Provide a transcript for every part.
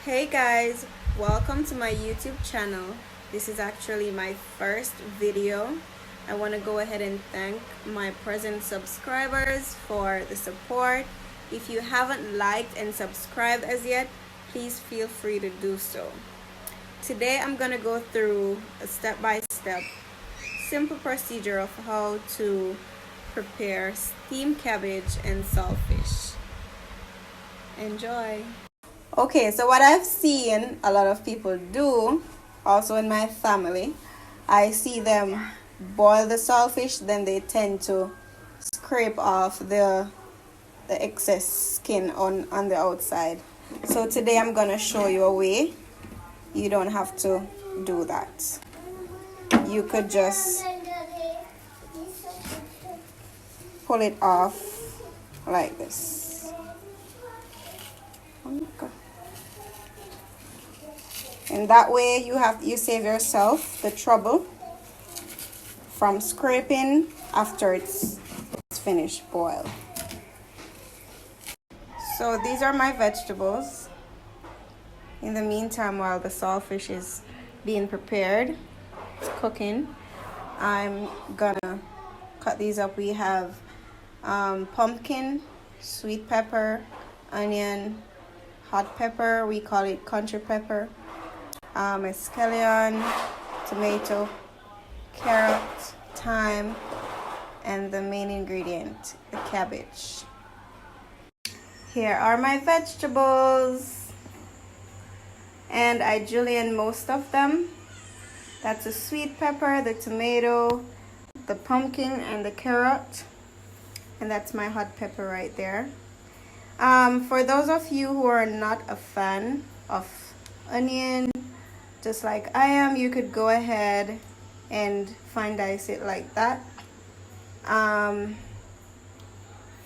Hey guys, welcome to my YouTube channel. This is actually my first video. I want to go ahead and thank my present subscribers for the support. If you haven't liked and subscribed as yet, please feel free to do so. Today I'm going to go through a step-by-step simple procedure of how to prepare steamed cabbage and saltfish. Enjoy! Okay, so what I've seen a lot of people do, also in my family, I see them boil the saltfish, then they tend to scrape off the excess skin on the outside. So today I'm going to show you a way you don't have to do that. You could just pull it off like this. Okay. And that way you save yourself the trouble from scraping after it's finished boiled. So these are my vegetables. In the meantime, while the saltfish is being prepared, it's cooking, I'm gonna cut these up. We have pumpkin, sweet pepper, onion, hot pepper, we call it country pepper, scallion, tomato, carrot, thyme, and the main ingredient, the cabbage. Here are my vegetables, and I julienne most of them. That's the sweet pepper, the tomato, the pumpkin, and the carrot, and that's my hot pepper right there. For those of you who are not a fan of onion, just like I am, you could go ahead and fine dice it like that.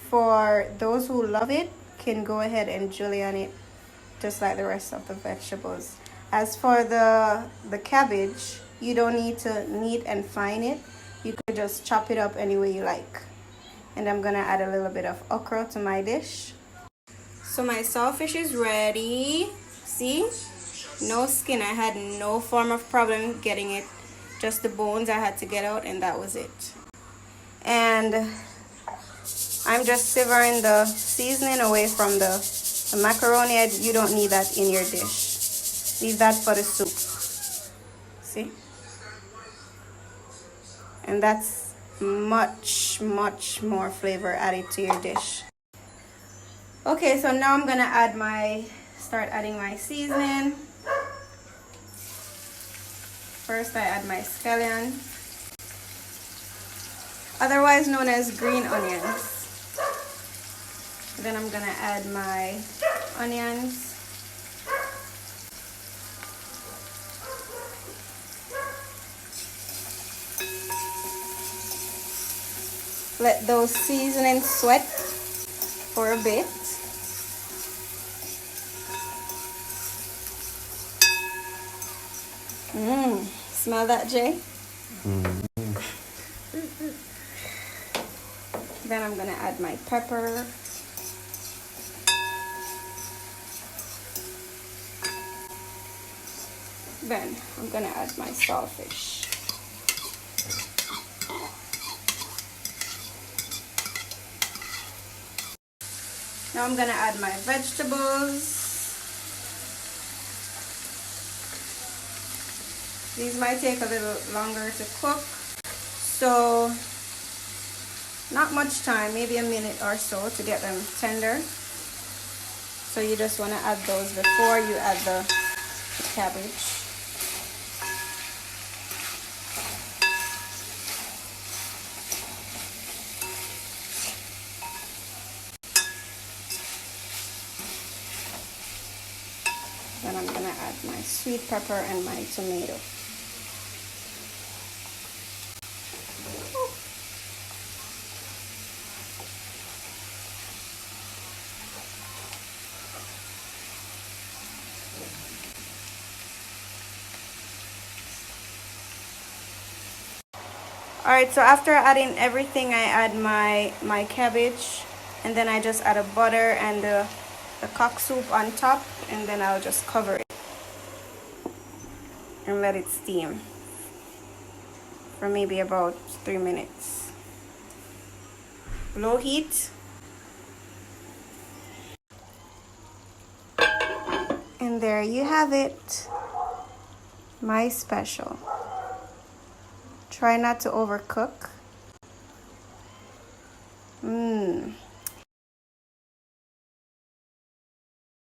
For those who love it, can go ahead and julienne it just like the rest of the vegetables. As for the cabbage, you don't need to knead and fine it. You could just chop it up any way you like. And I'm gonna add a little bit of okra to my dish. So my saltfish is ready. See? No skin. I had no form of problem getting it. Just the bones I had to get out, and that was it. And I'm just severing the seasoning away from the macaroni. You don't need that in your dish. Leave that for the soup. See? And that's much more flavor added to your dish. Okay, so now I'm gonna start adding my seasoning. First I add my scallion, otherwise known as green onions. Then I'm gonna add my onions. Let those seasonings sweat for a bit. Smell that, Jay? Then I'm gonna add my pepper. Then I'm gonna add my saltfish. Now I'm gonna add my vegetables. These might take a little longer to cook, so not much time, maybe a minute or so to get them tender. So you just want to add those before you add the cabbage. Then I'm gonna add my sweet pepper and my tomato. Alright, so after adding everything, I add my cabbage, and then I just add a butter and the the cock soup on top, and then I'll just cover it and let it steam for maybe about 3 minutes. Low heat. And there you have it. My special. Try not to overcook. Mmm.